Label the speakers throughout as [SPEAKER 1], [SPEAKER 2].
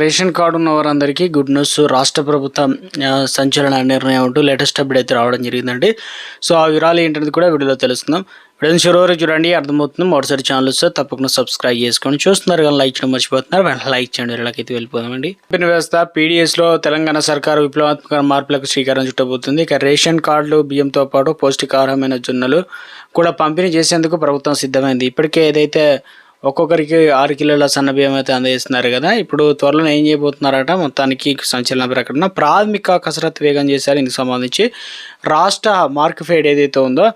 [SPEAKER 1] Ration card ఉన్న వారందరికీ good news. రాష్ట్ర ప్రభుత్వం సంచలన నిర్ణయం అంటూ లేటెస్ట్ అప్డేట్ అయితే రావడం జరిగిందండి. సో ఆ వివరాలు ఏంటనేది కూడా వీడియోలో తెలుసుకుందాం. వీడియోని చివరి చూడండి, అర్థమవుతుంది. మొదటిసారి ఛానల్ వస్తే తప్పకుండా సబ్స్క్రైబ్ చేసుకొని చూస్తున్నారు కానీ లైక్ చేయడం మర్చిపోతున్నారు. వెంటనే లైక్ చేయండి. వీళ్ళకైతే వెళ్ళిపోదామండి. వ్యవస్థ పీడిఎస్లో తెలంగాణ సర్కారు విప్లవాత్మక మార్పులకు శ్రీకారం చుట్టబోతుంది. ఇక రేషన్ కార్డులు, బియ్యంతో పాటు పౌష్టికాహారమైన జొన్నలు కూడా పంపిణీ చేసేందుకు ప్రభుత్వం సిద్ధమైంది. ఇప్పటికే ఏదైతే ఒక్కొక్కరికి 6 కిలోల సన్న బియ్యం అయితే అందజేస్తున్నారు కదా, ఇప్పుడు త్వరలో ఏం చేయబోతున్నారట, మొత్తానికి సంచలన ప్రకటన. ప్రాథమిక కసరత్తు వేగం చేశారు. ఇందుకు సంబంధించి రాష్ట్ర మార్కెట్ ఏదైతే ఉందో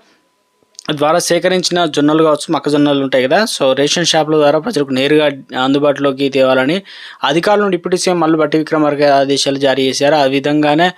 [SPEAKER 1] ద్వారా సేకరించిన జొన్నలు కావచ్చు, మొక్కజొన్నలు ఉంటాయి కదా, సో రేషన్ షాపుల ద్వారా ప్రజలకు నేరుగా అందుబాటులోకి తేవాలని అధికారులు డిప్యూటీ సీఎం మల్లు భట్టి విక్రమార్క ఆదేశాలు జారీ చేశారు. ఆ విధంగానే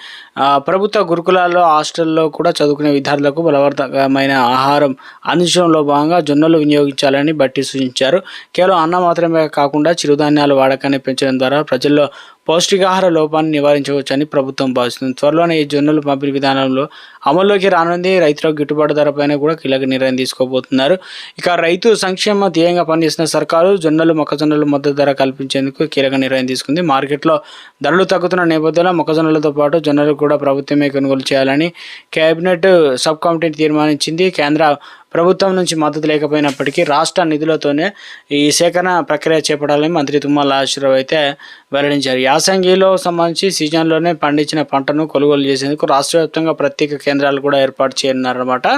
[SPEAKER 1] ప్రభుత్వ గురుకులాల్లో, హాస్టల్లో కూడా చదువుకునే విద్యార్థులకు బలవర్ధకమైన ఆహారం అందించడంలో భాగంగా జొన్నలు వినియోగించాలని భట్టి సూచించారు. కేవలం అన్నం మాత్రమే కాకుండా చిరుధాన్యాల వాడకాన్ని పెంచడం ద్వారా ప్రజల్లో పౌష్టికాహార లోపాన్ని నివారించవచ్చని ప్రభుత్వం భావిస్తుంది. త్వరలోనే ఈ జొన్నలు పంపిణీ విధానంలో అమల్లోకి రానుంది. రైతులకు గిట్టుబాటు ధరపైన కూడా కీలక నిర్ణయం తీసుకోబోతున్నారు. ఇక రైతు సంక్షేమ ధ్యేయంగా పనిచేస్తున్న సర్కారు జొన్నలు, మొక్కజొన్నలు మద్దతు ధర కల్పించేందుకు కీలక నిర్ణయం తీసుకుంది. మార్కెట్లో ధరలు తగ్గుతున్న నేపథ్యంలో మొక్కజొన్నలతో పాటు జొన్నలు కూడా ప్రభుత్వమే కొనుగోలు చేయాలని కేబినెట్ సబ్ కమిటీ తీర్మానించింది. కేంద్ర ప్రభుత్వం నుంచి మద్దతు లేకపోయినప్పటికీ రాష్ట్ర నిధులతోనే ఈ సేకరణ ప్రక్రియ చేపట్టాలని మంత్రి తుమ్మల నాగేశ్వరరావు అయితే వెల్లడించారు. యాసంగిలో సంబంధించి సీజన్లోనే పండించిన పంటను కొనుగోలు చేసేందుకు రాష్ట్ర వ్యాప్తంగా ప్రత్యేక కేంద్రాలు కూడా ఏర్పాటు చేయనున్నారన్నమాట.